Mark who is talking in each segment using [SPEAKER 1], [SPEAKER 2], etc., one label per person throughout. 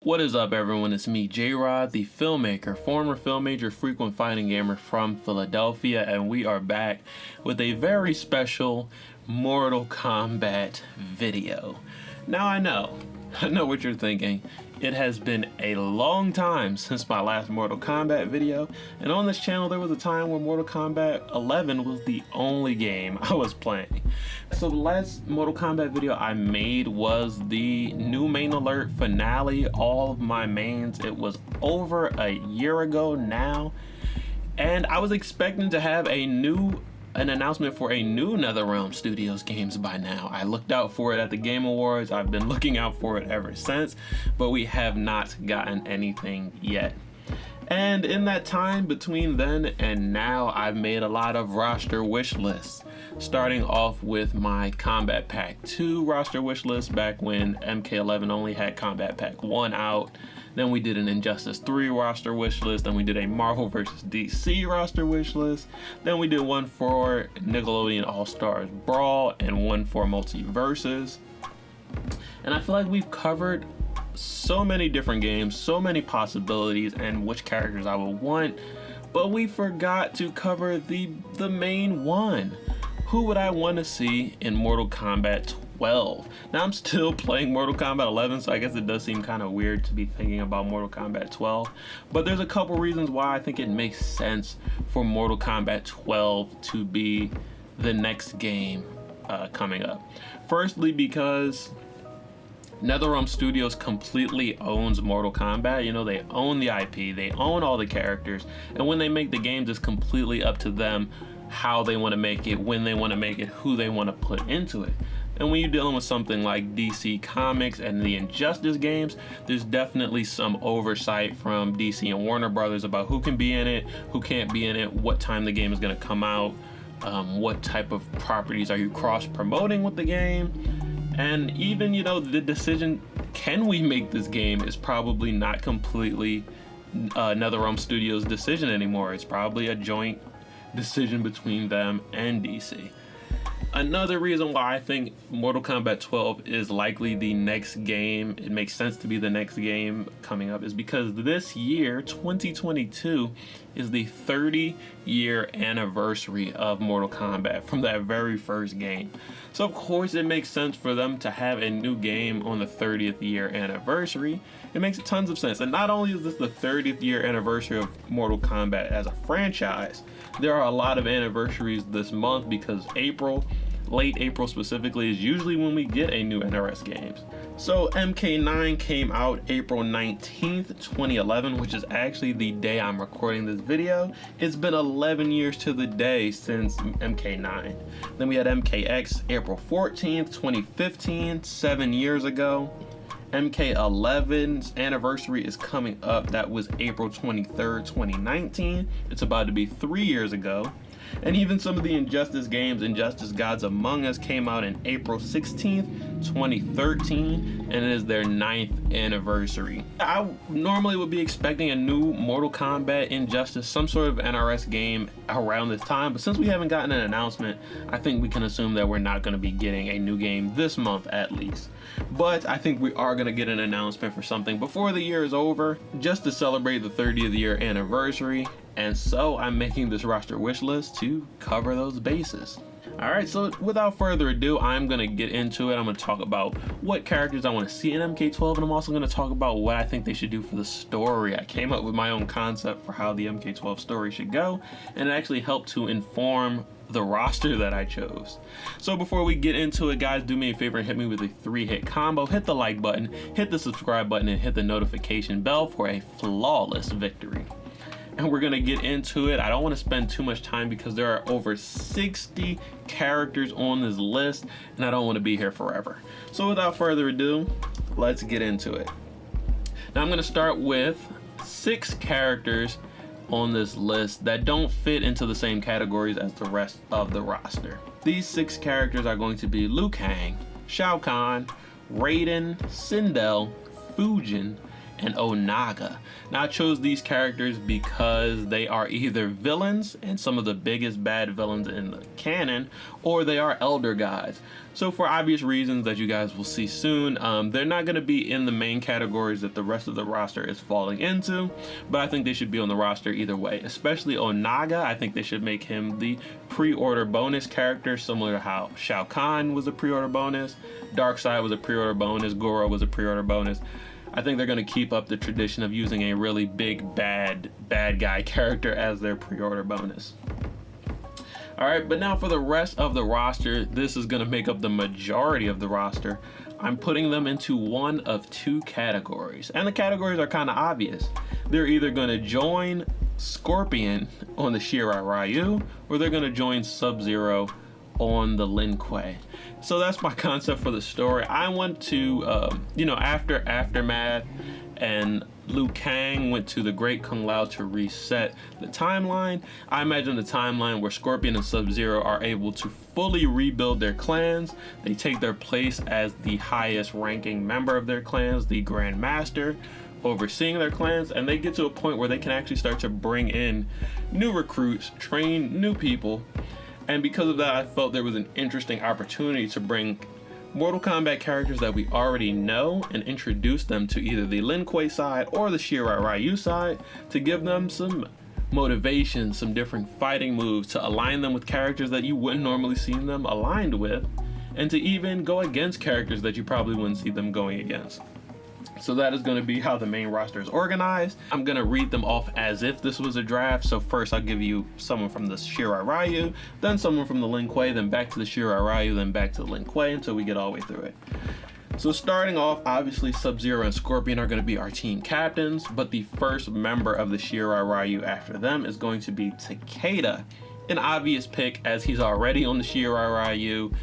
[SPEAKER 1] What is up, everyone? It's me, Jrod, the filmmaker, former film major, frequent fighting gamer from Philadelphia, and we are back with a very special Mortal Kombat video. Now I know what you're thinking. It has been a long time since my last Mortal Kombat video, and on this channel there was a time where Mortal Kombat 11 was the only game I was playing. So the last Mortal Kombat video I made was the new main alert finale, all of my mains. It was over a year ago now, and I was expecting to have an announcement for a new Netherrealm Studios games by now. I looked out for it at the Game Awards. I've been looking out for it ever since, but we have not gotten anything yet. And in that time between then and now, I've made a lot of roster wish lists, starting off with my Combat Pack 2 roster wish list back when MK11 only had Combat Pack 1 out. Then we did an Injustice 3 roster wish list. Then we did a Marvel vs. DC roster wish list. Then we did one for Nickelodeon All-Stars Brawl and one for Multiversus. And I feel like we've covered so many different games, so many possibilities, and which characters I would want, but we forgot to cover the main one. Who would I want to see in Mortal Kombat 12? Now I'm still playing Mortal Kombat 11, so I guess it does seem kind of weird to be thinking about Mortal Kombat 12, but there's a couple reasons why I think it makes sense for Mortal Kombat 12 to be the next game coming up. Firstly, because Netherrealm Studios completely owns Mortal Kombat. You know, they own the IP, they own all the characters, and when they make the games, it's completely up to them how they want to make it, when they want to make it, who they want to put into it. And when you're dealing with something like DC Comics and the Injustice games, there's definitely some oversight from DC and Warner Brothers about who can be in it, who can't be in it, what time the game is going to come out, what type of properties are you cross-promoting with the game. And even, you know, the decision, can we make this game, is probably not completely Netherrealm Studios' decision anymore. It's probably a joint decision between them and DC. Another reason why I think Mortal Kombat 12 is likely the next game, it makes sense to be the next game coming up, is because this year, 2022, is the 30-year anniversary of Mortal Kombat from that very first game. So of course it makes sense for them to have a new game on the 30th year anniversary. It makes tons of sense. And not only is this the 30th year anniversary of Mortal Kombat as a franchise, there are a lot of anniversaries this month because April, late April specifically, is usually when we get a new NRS games. So MK9 came out April 19th, 2011, which is actually the day I'm recording this video. It's been 11 years to the day since MK9. Then we had MKX April 14th, 2015, 7 years ago. MK11's anniversary is coming up. That was April 23rd, 2019. It's about to be 3 years ago. And even some of the Injustice games, Injustice Gods Among Us, came out in April 16th, 2013, and it is their 9th anniversary. I normally would be expecting a new Mortal Kombat, Injustice, some sort of NRS game around this time, but since we haven't gotten an announcement, I think we can assume that we're not going to be getting a new game this month at least. But I think we are going to get an announcement for something before the year is over, just to celebrate the 30th year anniversary. And so I'm making this roster wish list to cover those bases. All right, so without further ado, I'm gonna get into it. I'm gonna talk about what characters I want to see in MK12, and I'm also gonna talk about what I think they should do for the story. I came up with my own concept for how the MK12 story should go, and it actually helped to inform the roster that I chose. So before we get into it, guys, do me a favor and hit me with a 3-hit combo. Hit the like button, hit the subscribe button, and hit the notification bell for a flawless victory. And we're gonna get into it. I don't want to spend too much time because there are over 60 characters on this list, and I don't want to be here forever. So without further ado, let's get into it. Now I'm gonna start with 6 characters on this list that don't fit into the same categories as the rest of the roster. These 6 characters are going to be Liu Kang, Shao Kahn, Raiden, Sindel, Fujin, and Onaga. Now I chose these characters because they are either villains and some of the biggest bad villains in the canon, or they are elder gods. So for obvious reasons that you guys will see soon, they're not going to be in the main categories that the rest of the roster is falling into, but I think they should be on the roster either way. Especially Onaga, I think they should make him the pre-order bonus character, similar to how Shao Kahn was a pre-order bonus, Darkseid was a pre-order bonus, Goro was a pre-order bonus. I think they're going to keep up the tradition of using a really big bad guy character as their pre-order bonus. Alright, but now for the rest of the roster, this is going to make up the majority of the roster. I'm putting them into one of two categories, and the categories are kind of obvious. They're either going to join Scorpion on the Shirai Ryu, or they're going to join Sub-Zero on the Lin Kuei. So that's my concept for the story. I want to, after Aftermath and Liu Kang went to the Great Kung Lao to reset the timeline, I imagine the timeline where Scorpion and Sub-Zero are able to fully rebuild their clans. They take their place as the highest ranking member of their clans, the Grand Master, overseeing their clans, and they get to a point where they can actually start to bring in new recruits, train new people. And because of that, I felt there was an interesting opportunity to bring Mortal Kombat characters that we already know and introduce them to either the Lin Kuei side or the Shirai Ryu side to give them some motivation, some different fighting moves, to align them with characters that you wouldn't normally see them aligned with, and to even go against characters that you probably wouldn't see them going against. So that is going to be how the main roster is organized. I'm going to read them off as if this was a draft. So first I'll give you someone from the Shirai Ryu, then someone from the Lin Kuei, then back to the Shirai Ryu, then back to the Lin Kuei until we get all the way through it. So starting off, obviously Sub-Zero and Scorpion are going to be our team captains, but the first member of the Shirai Ryu after them is going to be Takeda. An obvious pick as he's already on the Shirai Ryu.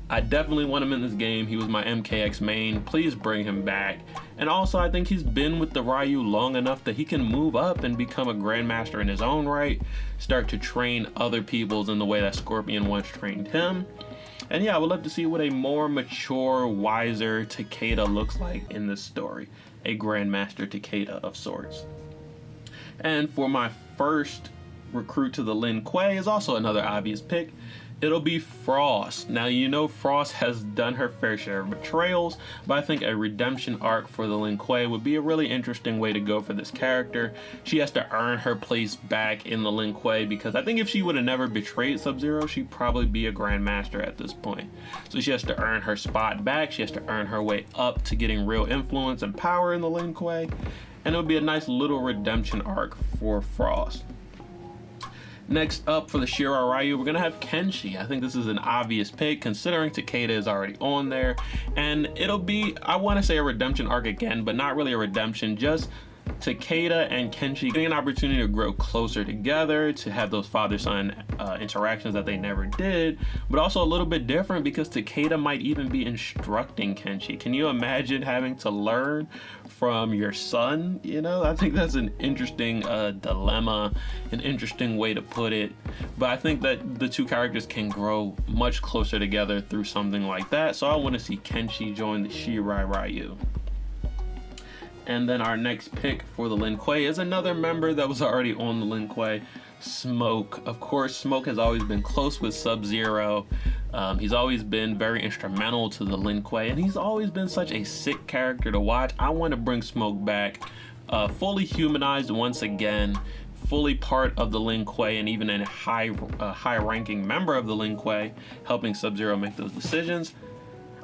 [SPEAKER 1] I definitely want him in this game. He was my MKX main. Please bring him back. And also, I think he's been with the Ryu long enough that he can move up and become a Grandmaster in his own right, start to train other peoples in the way that Scorpion once trained him. And yeah, I would love to see what a more mature, wiser Takeda looks like in this story. A Grandmaster Takeda of sorts. And for my first recruit to the Lin Kuei is also another obvious pick. It'll be Frost. Now, you know Frost has done her fair share of betrayals, but I think a redemption arc for the Lin Kuei would be a really interesting way to go for this character. She has to earn her place back in the Lin Kuei, because I think if she would have never betrayed Sub-Zero, she'd probably be a Grandmaster at this point. So she has to earn her spot back. She has to earn her way up to getting real influence and power in the Lin Kuei, and it would be a nice little redemption arc for Frost. Next up for the Shirai Ryu, we're going to have Kenshi. I think this is an obvious pick considering Takeda is already on there. And it'll be, I want to say a redemption arc again, but not really a redemption, just Takeda and Kenshi getting an opportunity to grow closer together, to have those father-son interactions that they never did, but also a little bit different because Takeda might even be instructing Kenshi. Can you imagine having to learn from your son? You know, I think that's an interesting dilemma, an interesting way to put it, but I think that the two characters can grow much closer together through something like that, so I want to see Kenshi join the Shirai Ryu. And then our next pick for the Lin Kuei is another member that was already on the Lin Kuei, Smoke. Of course, Smoke has always been close with Sub-Zero. He's always been very instrumental to the Lin Kuei, and he's always been such a sick character to watch. I want to bring Smoke back, fully humanized once again, fully part of the Lin Kuei, and even a high-ranking member of the Lin Kuei, helping Sub-Zero make those decisions.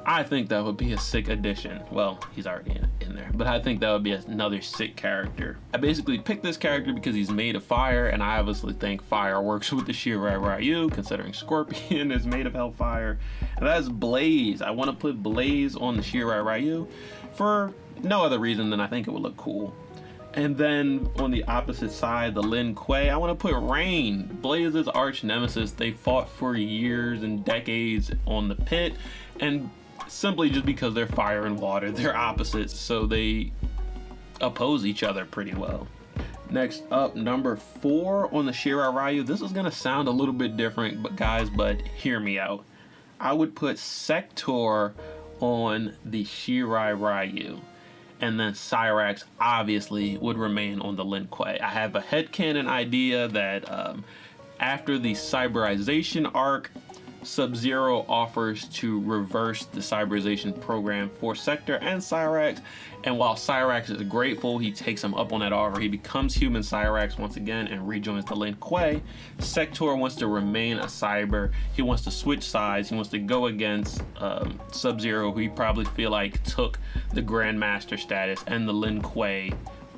[SPEAKER 1] I think that would be a sick addition. Well, he's already in there, but I think that would be another sick character. I basically picked this character because he's made of fire, and I obviously think fire works with the Shirai Ryu, considering Scorpion is made of hellfire. And that's Blaze. I want to put Blaze on the Shirai Ryu for no other reason than I think it would look cool. And then on the opposite side, the Lin Kuei, I want to put Rain, Blaze's arch nemesis. They fought for years and decades on the pit, and simply just because they're fire and water, they're opposites, so they oppose each other pretty well. Next up, number 4 on the Shirai Ryu. This is gonna sound a little bit different, but hear me out. I would put Sector on the Shirai Ryu. and then Cyrax obviously would remain on the Lin Kuei. I have a headcanon idea that after the cyberization arc, Sub-Zero offers to reverse the cyberization program for Sector and Cyrax, and while Cyrax is grateful, he takes him up on that offer. He becomes human Cyrax once again and rejoins the Lin Kuei. Sector wants to remain a cyber. He wants to switch sides. He wants to go against Sub-Zero, who he probably feel like took the Grandmaster status and the Lin Kuei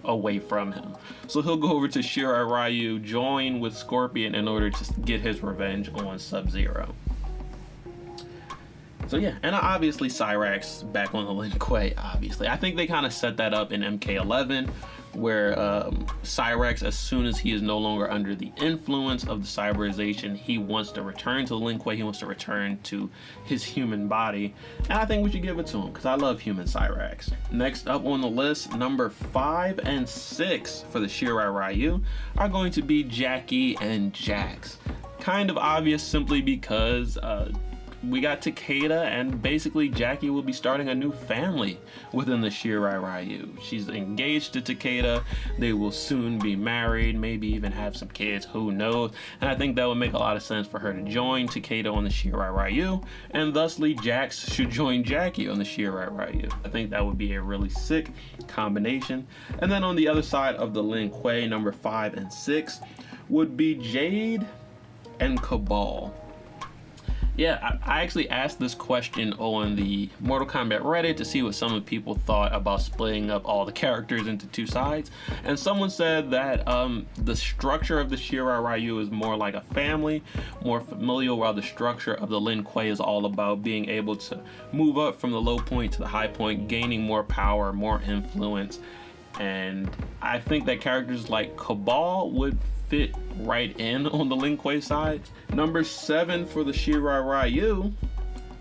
[SPEAKER 1] away from him. So he'll go over to Shirai Ryu, join with Scorpion in order to get his revenge on Sub-Zero. So yeah, and obviously Cyrax back on the Lin Kuei, obviously. I think they kind of set that up in MK11, where Cyrax, as soon as he is no longer under the influence of the cyberization, he wants to return to the Lin Kuei, he wants to return to his human body, and I think we should give it to him, because I love human Cyrax. Next up on the list, number 5 and 6 for the Shirai Ryu are going to be Jackie and Jax. Kind of obvious simply because we got Takeda, and basically Jackie will be starting a new family within the Shirai Ryu. She's engaged to Takeda. They will soon be married, maybe even have some kids, who knows. And I think that would make a lot of sense for her to join Takeda on the Shirai Ryu, and thusly Jax should join Jackie on the Shirai Ryu. I think that would be a really sick combination. And then on the other side of the Lin Kuei, number 5 and 6 would be Jade and Cabal. Yeah, I actually asked this question on the Mortal Kombat Reddit to see what some of the people thought about splitting up all the characters into two sides. And someone said that the structure of the Shirai Ryu is more like a family, more familial, while the structure of the Lin Kuei is all about being able to move up from the low point to the high point, gaining more power, more influence. And I think that characters like Cabal would fit right in on the Lin Kuei side. Number 7 for the Shirai Ryu,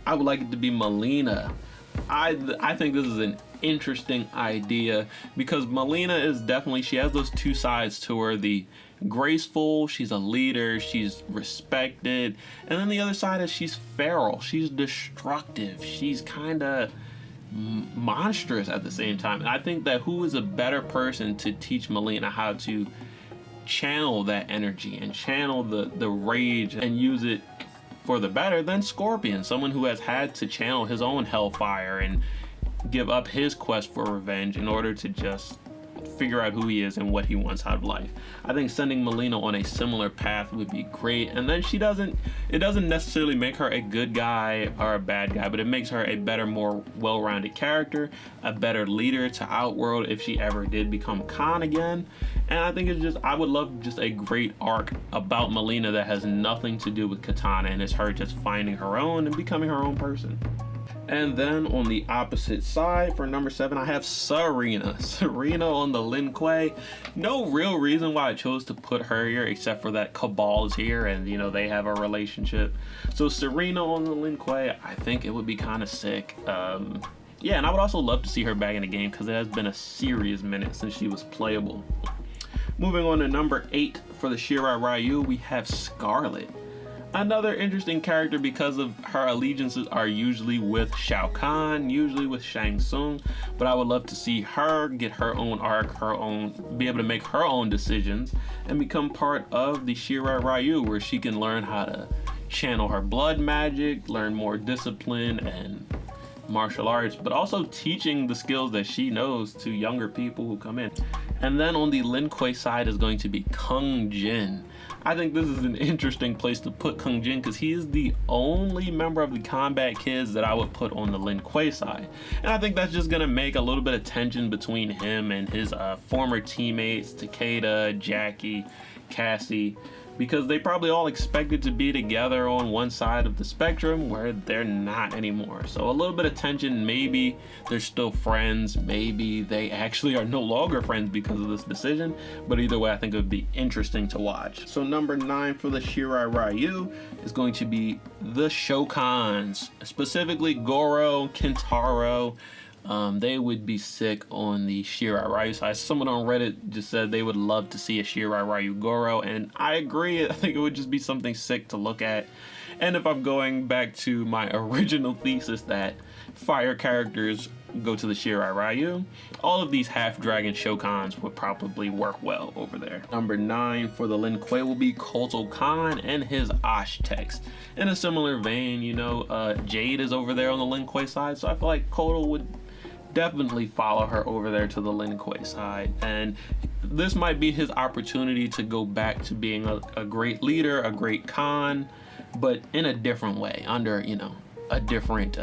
[SPEAKER 1] I would like it to be Molina. I think this is an interesting idea because Molina is definitely, she has those two sides to her, the graceful, she's a leader, she's respected, and then the other side is she's feral, she's destructive, she's kind of monstrous at the same time. And I think that who is a better person to teach Molina how to channel that energy and channel the rage and use it for the better than Scorpion, someone who has had to channel his own hellfire and give up his quest for revenge in order to just figure out who he is and what he wants out of life. I think sending Molina on a similar path would be great, and then it doesn't necessarily make her a good guy or a bad guy, but it makes her a better, more well-rounded character, a better leader to Outworld if she ever did become Khan again. And I think it's just, I would love just a great arc about Molina that has nothing to do with Katana, and it's her just finding her own and becoming her own person. And then on the opposite side for number 7, I have Serena. Serena on the Lin Kuei. No real reason why I chose to put her here except for that Cabal is here and, you know, they have a relationship. So Serena on the Lin Kuei, I think it would be kind of sick. Yeah, and I would also love to see her back in the game because it has been a serious minute since she was playable. Moving on to number 8 for the Shirai Ryu, we have Scarlett. Another interesting character because of her allegiances are usually with Shao Kahn, usually with Shang Tsung, but I would love to see her get her own arc, be able to make her own decisions and become part of the Shirai Ryu, where she can learn how to channel her blood magic, learn more discipline and martial arts, but also teaching the skills that she knows to younger people who come in. And then on the Lin Kuei side is going to be Kung Jin. I think this is an interesting place to put Kung Jin because he is the only member of the Combat Kids that I would put on the Lin Kuei side. And I think that's just going to make a little bit of tension between him and his former teammates, Takeda, Jackie, Cassie, because they probably all expected to be together on one side of the spectrum where they're not anymore. So a little bit of tension, maybe they're still friends, maybe they actually are no longer friends because of this decision, but either way I think it would be interesting to watch. So number 9 for the Shirai Ryu is going to be the Shokans, specifically Goro, Kintaro. They would be sick on the Shirai Ryu side. Someone on Reddit just said they would love to see a Shirai Ryu Goro, and I agree. I think it would just be something sick to look at. And if I'm going back to my original thesis that fire characters go to the Shirai Ryu, all of these half-dragon Shokans would probably work well over there. Number 9 for the Lin Kuei will be Kolto Khan and his Osh-Tex. In a similar vein, you know, Jade is over there on the Lin Kuei side, so I feel like Kolto would definitely follow her over there to the Lin Kuei side, and this might be his opportunity to go back to being a great leader, a great Khan, but in a different way, under, you know, a different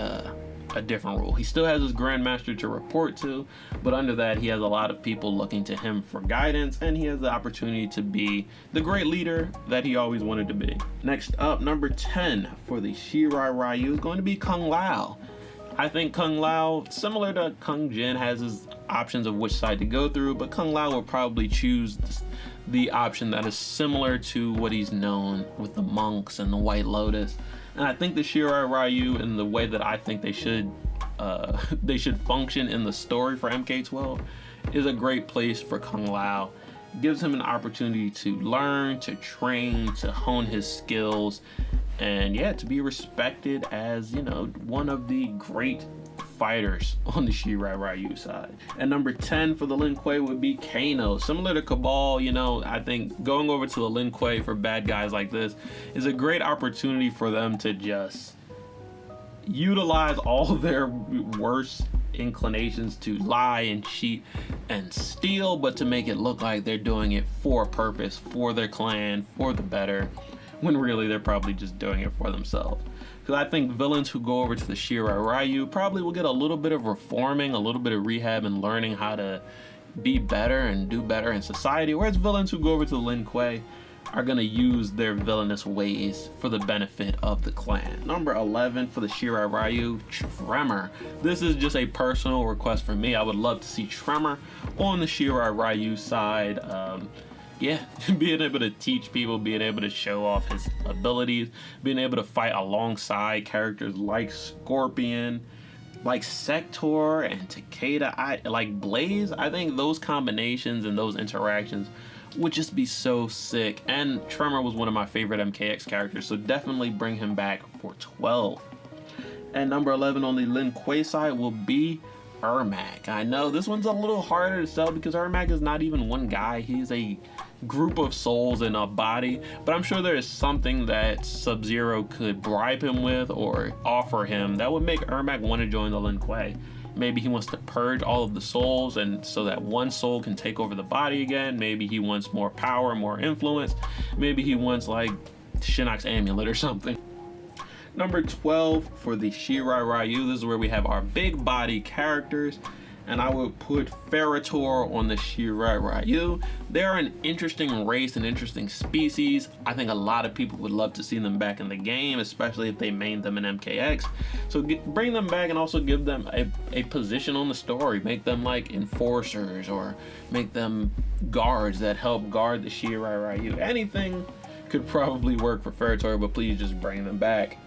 [SPEAKER 1] rule. He still has his Grandmaster to report to, but under that he has a lot of people looking to him for guidance, and he has the opportunity to be the great leader that he always wanted to be. Next up, number 10 for the Shirai Ryu is going to be Kung Lao. I think Kung Lao, similar to Kung Jin, has his options of which side to go through, but Kung Lao will probably choose the option that is similar to what he's known with the monks and the White Lotus. And I think the Shirai Ryu, in the way that I think they should function in the story for MK12, is a great place for Kung Lao. It gives him an opportunity to learn, to train, to hone his skills, and yeah, to be respected as, you know, one of the great fighters on the Shirai Ryu side. And number 10 for the Lin Kuei would be Kano. Similar to Cabal, you know, I think going over to the Lin Kuei for bad guys like this is a great opportunity for them to just utilize all their worst inclinations to lie and cheat and steal, but to make it look like they're doing it for a purpose, for their clan, for the better, when really they're probably just doing it for themselves. Because I think villains who go over to the Shirai Ryu probably will get a little bit of reforming, a little bit of rehab, and learning how to be better and do better in society, whereas villains who go over to the Lin Kuei are going to use their villainous ways for the benefit of the clan. Number 11 for the Shirai Ryu, Tremor. This is just a personal request for me. I would love to see Tremor on the Shirai Ryu side. Yeah, being able to teach people, being able to show off his abilities, being able to fight alongside characters like Scorpion, like Sector and Takeda, like Blaze. I think those combinations and those interactions would just be so sick. And Tremor was one of my favorite MKX characters, so definitely bring him back for 12. And number 11 on the Lin Kuei side will be Ermack. I know this one's a little harder to sell because Ermack is not even one guy. He's a group of souls in a body, but I'm sure there is something that Sub-Zero could bribe him with or offer him that would make Ermack want to join the Lin Kuei. Maybe he wants to purge all of the souls, and so that one soul can take over the body again. Maybe he wants more power, more influence. Maybe he wants like Shinnok's amulet or something. Number 12 for the Shirai Ryu, this is where we have our big body characters, and I would put Ferritor on the Shirai Ryu. They're an interesting race, an interesting species. I think a lot of people would love to see them back in the game, especially if they main them in MKX. So bring them back and also give them a position on the story. Make them like enforcers, or make them guards that help guard the Shirai Ryu. Anything could probably work for Ferritor, but please just bring them back.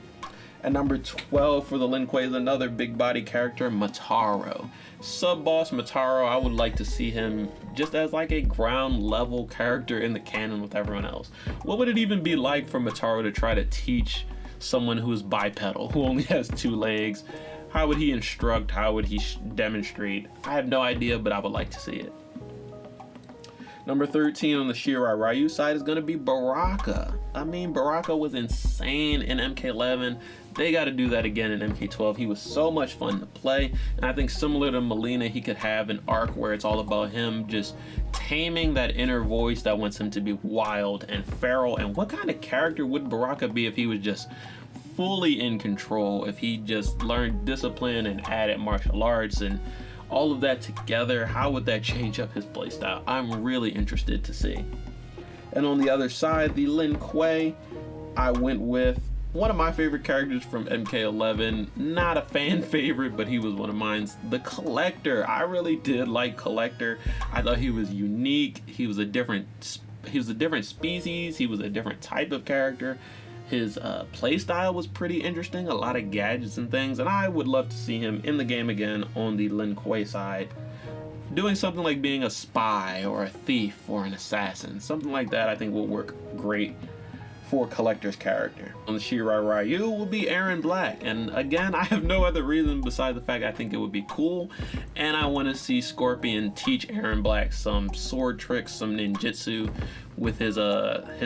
[SPEAKER 1] And number 12 for the Lin Kuei is another big body character, Mataro. Sub-boss Mataro, I would like to see him just as like a ground level character in the canon with everyone else. What would it even be like for Mataro to try to teach someone who is bipedal, who only has 2 legs? How would he instruct? How would he demonstrate? I have no idea, but I would like to see it. Number 13 on the Shirai Ryu side is going to be Baraka. I mean, Baraka was insane in MK11. They got to do that again in MK12. He was so much fun to play. And I think similar to Molina, he could have an arc where it's all about him just taming that inner voice that wants him to be wild and feral. And what kind of character would Baraka be if he was just fully in control? If he just learned discipline and added martial arts and all of that together, how would that change up his playstyle? I'm really interested to see. And on the other side, the Lin Kuei, I went with one of my favorite characters from MK11. Not a fan favorite, but he was one of mine. The Collector. I really did like Collector. I thought he was unique. He was a different species. He was a different type of character. His playstyle was pretty interesting, a lot of gadgets and things, and I would love to see him in the game again on the Lin Kuei side, doing something like being a spy or a thief or an assassin. Something like that I think will work great for collector's character. On the Shirai Ryu will be Erron Black, and again, I have no other reason besides the fact I think it would be cool, and I want to see Scorpion teach Erron Black some sword tricks, some ninjutsu with his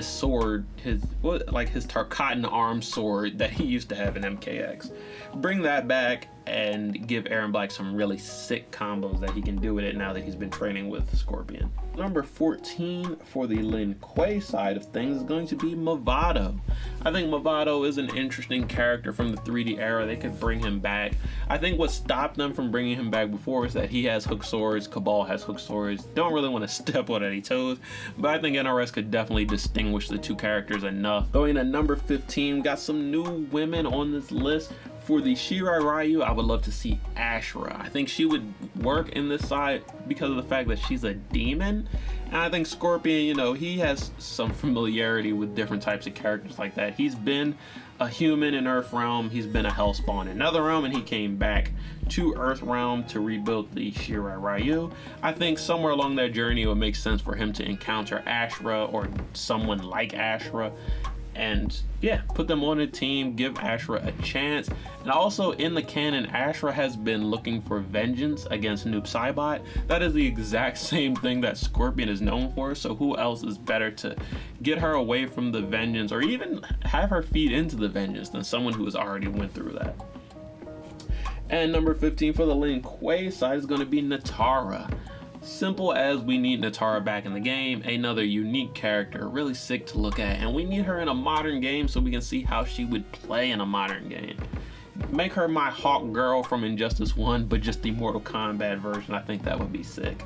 [SPEAKER 1] sword, his Tarkatan arm sword that he used to have in MKX. Bring that back and give Erron Black some really sick combos that he can do with it now that he's been training with Scorpion. Number 14 for the Lin Kuei side of things is going to be Movado. I think Movado is an interesting character from the 3D era. They could bring him back. I think what stopped them from bringing him back before is that he has hook swords, Cabal has hook swords. Don't really want to step on any toes, but I think NRS could definitely distinguish the two characters enough. Going at number 15, got some new women on this list. For the Shirai Ryu, I would love to see Ashura. I think she would work in this side because of the fact that she's a demon. And I think Scorpion, you know, he has some familiarity with different types of characters like that. He's been a human in Earthrealm, he's been a Hellspawn in Netherrealm, and he came back to Earthrealm to rebuild the Shirai Ryu. I think somewhere along that journey it would make sense for him to encounter Ashura or someone like Ashura. And yeah, put them on a team, give Ashura a chance. And also in the canon, Ashura has been looking for vengeance against Noob Saibot. That is the exact same thing that Scorpion is known for, so who else is better to get her away from the vengeance or even have her feed into the vengeance than someone who has already went through that. And number 15 for the Lin Kuei side is going to be Natara. Simple as we need Natara back in the game, another unique character, really sick to look at, and we need her in a modern game so we can see how she would play in a modern game. Make her my Hawk Girl from Injustice 1, but just the Mortal Kombat version. I think that would be sick.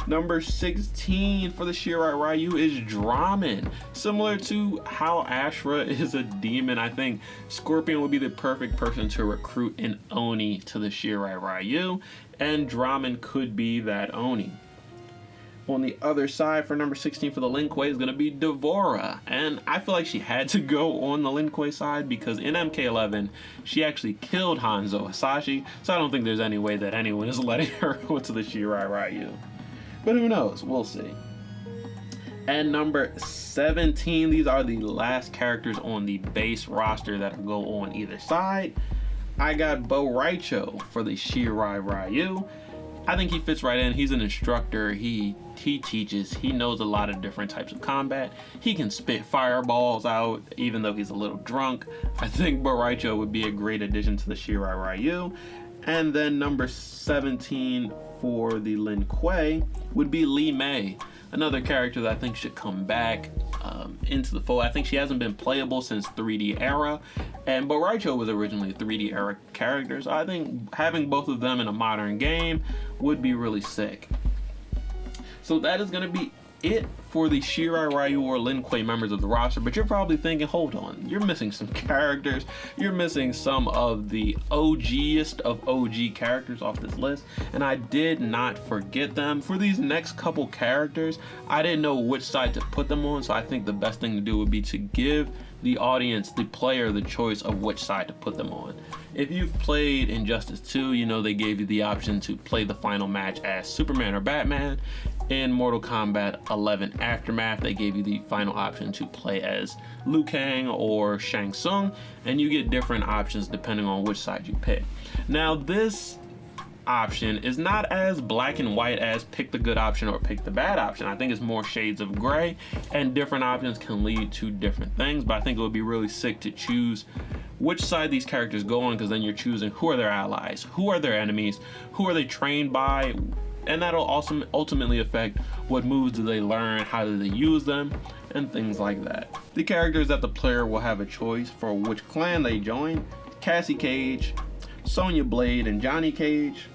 [SPEAKER 1] Number 16 for the Shirai Ryu is Draman. Similar to how Ashura is a demon, I think Scorpion would be the perfect person to recruit an Oni to the Shirai Ryu, and Draman could be that Oni. On the other side for number 16 for the Lin Kuei is going to be Devora, and I feel like she had to go on the Lin Kuei side because in MK11 she actually killed Hanzo Hasashi, so I don't think there's any way that anyone is letting her go to the Shirai Ryu. But who knows? We'll see. And number 17, these are the last characters on the base roster that go on either side. I got Bo Raicho for the Shirai Ryu. I think he fits right in. He's an instructor. He teaches. He knows a lot of different types of combat. He can spit fireballs out even though he's a little drunk. I think Bo Raicho would be a great addition to the Shirai Ryu. And then number 17 for the Lin Kuei would be Li Mei, another character that I think should come back into the fold. I think she hasn't been playable since 3D era, and Bo Raicho was originally a 3D era character, so I think having both of them in a modern game would be really sick. So that is going to be it for the Shirai Ryu or Lin Kuei members of the roster, but you're probably thinking, hold on, you're missing some characters, you're missing some of the OGest of OG characters off this list, and I did not forget them. For these next couple characters, I didn't know which side to put them on, so I think the best thing to do would be to give the audience, the player, the choice of which side to put them on. If you've played Injustice 2, you know they gave you the option to play the final match as Superman or Batman. In Mortal Kombat 11 Aftermath, they gave you the final option to play as Liu Kang or Shang Tsung, and you get different options depending on which side you pick. Now, this option is not as black and white as pick the good option or pick the bad option. I think it's more shades of gray, and different options can lead to different things, but I think it would be really sick to choose which side these characters go on, because then you're choosing who are their allies, who are their enemies, who are they trained by, and that'll also ultimately affect what moves do they learn, how do they use them, and things like that. The characters that the player will have a choice for which clan they join: Cassie Cage, Sonya Blade and Johnny Cage,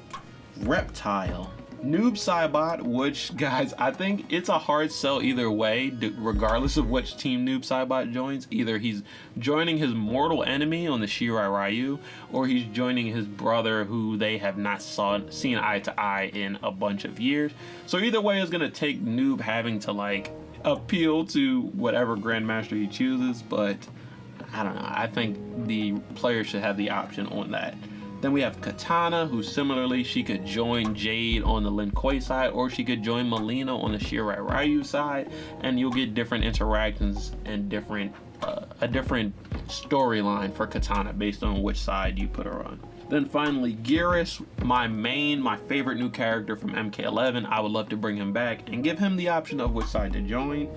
[SPEAKER 1] Reptile, Noob Saibot, which, guys, I think it's a hard sell either way, regardless of which team Noob Saibot joins. Either he's joining his mortal enemy on the Shirai Ryu, or he's joining his brother who they have not seen eye to eye in a bunch of years. So either way is going to take Noob having to, like, appeal to whatever Grandmaster he chooses, but I don't know. I think the player should have the option on that. Then we have Katana, who similarly, she could join Jade on the Lin Kuei side, or she could join Molina on the Shirai Ryu side, and you'll get different interactions and a different storyline for Katana based on which side you put her on. Then finally, Garrus, my favorite new character from MK11. I would love to bring him back and give him the option of which side to join.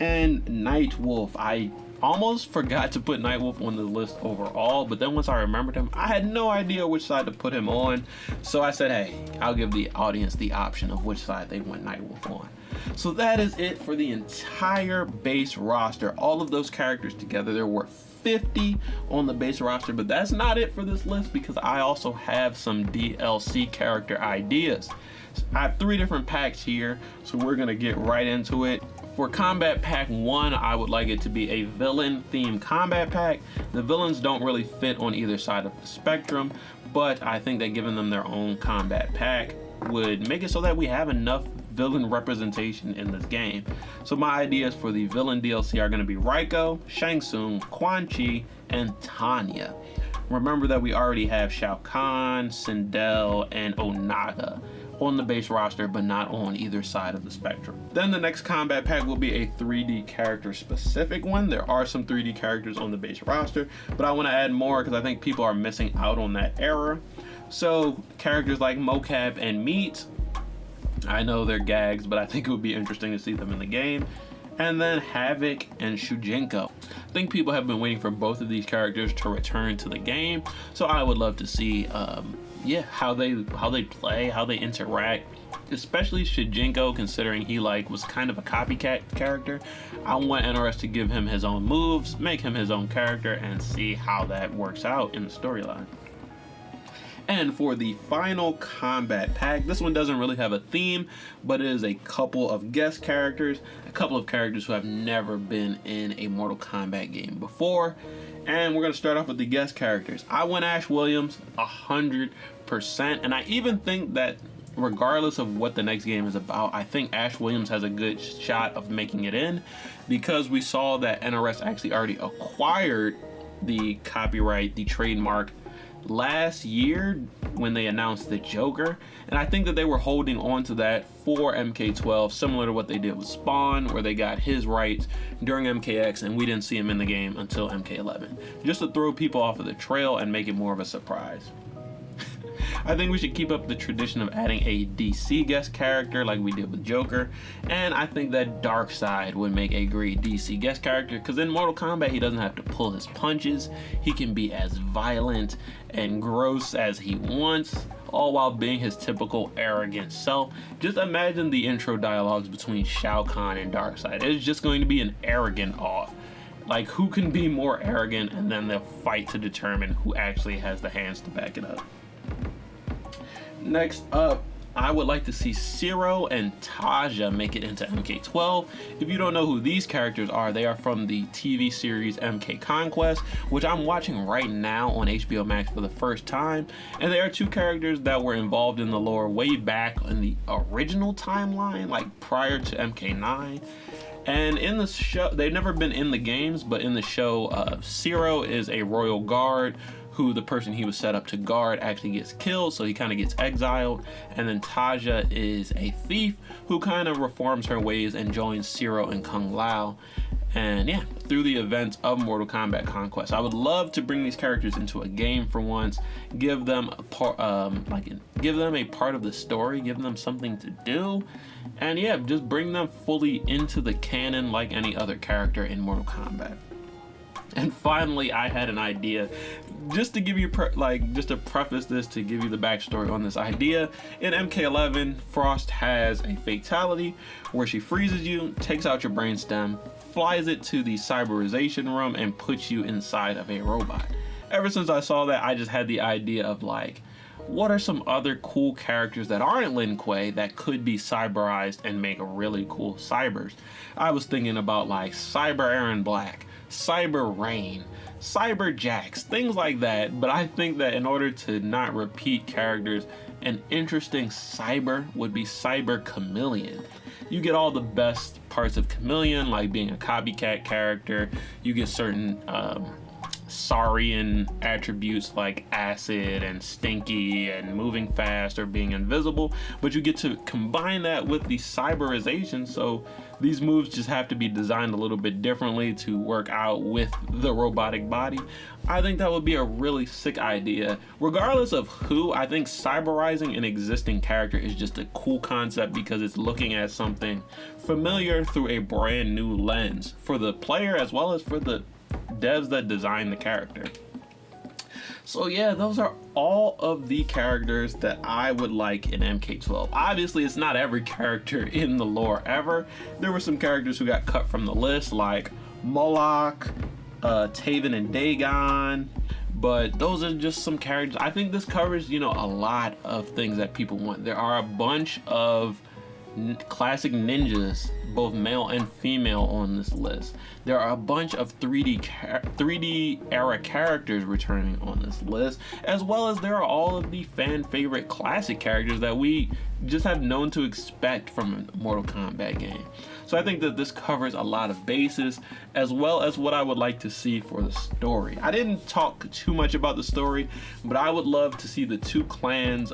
[SPEAKER 1] And Nightwolf, I almost forgot to put Nightwolf on the list overall, but then once I remembered him, I had no idea which side to put him on. So I said, hey, I'll give the audience the option of which side they want Nightwolf on. So that is it for the entire base roster. All of those characters together, there were 50 on the base roster, but that's not it for this list because I also have some DLC character ideas. I have 3 different packs here, so we're gonna get right into it. For Combat Pack 1, I would like it to be a villain-themed combat pack. The villains don't really fit on either side of the spectrum, but I think that giving them their own combat pack would make it so that we have enough villain representation in this game. So my ideas for the villain DLC are going to be Raiko, Shang Tsung, Quan Chi, and Tanya. Remember that we already have Shao Kahn, Sindel, and Onaga on the base roster, but not on either side of the spectrum. Then the next combat pack will be a 3D character specific one. There are some 3D characters on the base roster, but I want to add more because I think people are missing out on that era. So characters like Mocap and Meat, I know they're gags, but I think it would be interesting to see them in the game. And then Havoc and Shujinko. I think people have been waiting for both of these characters to return to the game, so I would love to see how they play, how they interact, especially Shujinko, considering he was kind of a copycat character. I want NRS to give him his own moves, make him his own character, and see how that works out in the storyline. And for the final combat pack, this one doesn't really have a theme, but it is a couple of guest characters, a couple of characters who have never been in a Mortal Kombat game before. And we're gonna start off with the guest characters. I want Ash Williams 100%, and I even think that regardless of what the next game is about, I think Ash Williams has a good shot of making it in, because we saw that NRS actually already acquired the copyright, the trademark, last year when they announced the Joker, and I think that they were holding on to that for MK12, similar to what they did with Spawn, where they got his rights during MKX and we didn't see him in the game until MK11, just to throw people off of the trail and make it more of a surprise. I think we should keep up the tradition of adding a DC guest character like we did with Joker, and I think that Darkseid would make a great DC guest character, because in Mortal Kombat he doesn't have to pull his punches, he can be as violent and gross as he wants, all while being his typical arrogant self. Just imagine the intro dialogues between Shao Kahn and Darkseid. It's just going to be an arrogant off. Like, who can be more arrogant, and then they'll fight to determine who actually has the hands to back it up. Next up, I would like to see Zero and Taja make it into MK12. If you don't know who these characters are, they are from the TV series MK Conquest, which I'm watching right now on HBO Max for the first time. And they are 2 characters that were involved in the lore way back in the original timeline, like prior to MK9. And in the show, they've never been in the games, but in the show, Zero is a royal guard who the person he was set up to guard actually gets killed, so he kind of gets exiled. And then Taja is a thief who kind of reforms her ways and joins Zero and Kung Lao. And yeah, through the events of Mortal Kombat Conquest, I would love to bring these characters into a game for once, give them a part, give them a part of the story, give them something to do, and yeah, just bring them fully into the canon like any other character in Mortal Kombat. And finally, I had an idea, just to give you just to preface this, to give you the backstory on this idea. In MK11, Frost has a fatality where she freezes you, takes out your brainstem, flies it to the cyberization room, and puts you inside of a robot. Ever since I saw that, I just had the idea of what are some other cool characters that aren't Lin Kuei that could be cyberized and make really cool cybers? I was thinking about Cyber Aaron Black, Cyber Rain, Cyber Jax, things like that. But I think that in order to not repeat characters, an interesting cyber would be Cyber Chameleon. You get all the best parts of Chameleon, like being a copycat character. You get certain Saurian attributes like acid and stinky and moving fast or being invisible, but you get to combine that with the cyberization, so these moves just have to be designed a little bit differently to work out with the robotic body. I think that would be a really sick idea. Regardless of who, I think cyberizing an existing character is just a cool concept because it's looking at something familiar through a brand new lens for the player as well as for the devs that design the character. So yeah, those are all of the characters that I would like in MK12. Obviously, it's not every character in the lore ever. There were some characters who got cut from the list, like Moloch, Taven and Dagon, but those are just some characters. I think this covers, you know, a lot of things that people want. There are a bunch of classic ninjas, both male and female, on this list. There are a bunch of 3D era characters returning on this list, as well as there are all of the fan favorite classic characters that we just have known to expect from a Mortal Kombat game. So I think that this covers a lot of bases, as well as what I would like to see for the story. I didn't talk too much about the story, but I would love to see the two clans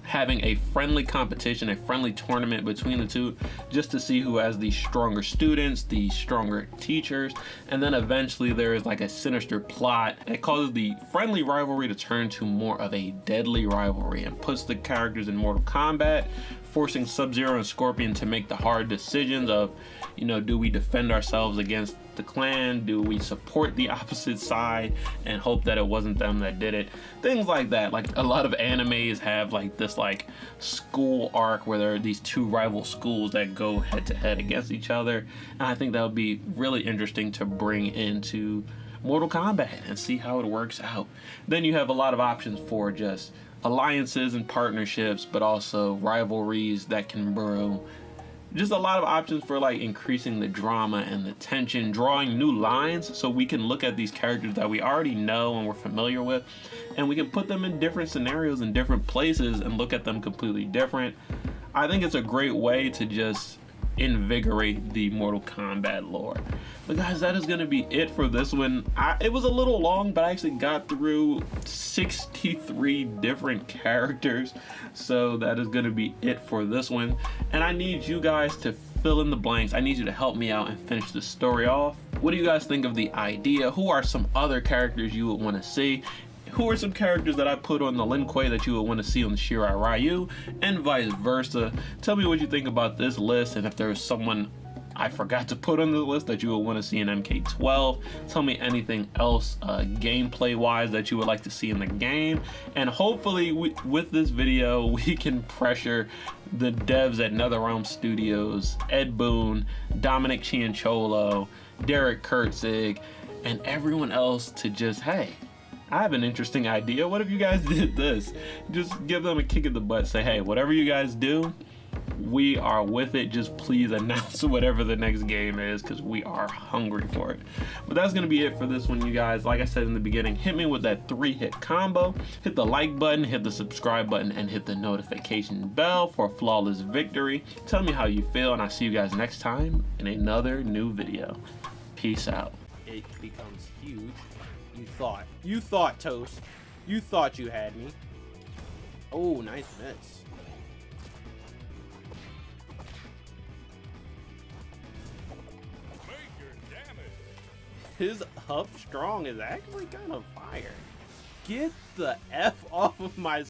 [SPEAKER 1] having a friendly competition, a friendly tournament between the two, just to see who has the stronger students, the stronger teachers, and then eventually there is like a sinister plot that causes the friendly rivalry to turn to more of a deadly rivalry and puts the characters in Mortal Kombat, forcing Sub-Zero and Scorpion to make the hard decisions of, you know, do we defend ourselves against the clan? Do we support the opposite side and hope that it wasn't them that did it? Things like that. Like a lot of animes have like this like school arc where there are these two rival schools that go head to head against each other. And I think that would be really interesting to bring into Mortal Kombat and see how it works out. Then you have a lot of options for just alliances and partnerships, but also rivalries that can brew. Just a lot of options for like increasing the drama and the tension, drawing new lines so we can look at these characters that we already know and we're familiar with, and we can put them in different scenarios in different places and look at them completely different. I think it's a great way to just invigorate the Mortal Kombat lore. But guys, that is going to be it for this one. It was a little long, but I actually got through 63 different characters, so that is going to be it for this one. And I need you guys to fill in the blanks. I need you to help me out and finish the story off. What do you guys think of the idea? Who are some other characters you would want to see? Who are some characters that I put on the Lin Kuei that you would want to see on the Shirai Ryu, and vice versa? Tell me what you think about this list, and if there's someone I forgot to put on the list that you would want to see in MK12. Tell me anything else gameplay wise that you would like to see in the game, and hopefully with this video we can pressure the devs at Netherrealm Studios, Ed Boon, Dominic Cianciolo, Derek Kurtzig, and everyone else to just, hey, I have an interesting idea. What if you guys did this? Just give them a kick in the butt. Say, hey, whatever you guys do, we are with it. Just please announce whatever the next game is, because we are hungry for it. But that's going to be it for this one, you guys. Like I said in the beginning, hit me with that 3-hit combo. Hit the like button, hit the subscribe button, and hit the notification bell for a flawless victory. Tell me how you feel, and I'll see you guys next time in another new video. Peace out.
[SPEAKER 2] It becomes huge. You thought, Toast. You thought you had me. Oh, nice miss. His up strong is actually kind of fire. Get the F off of my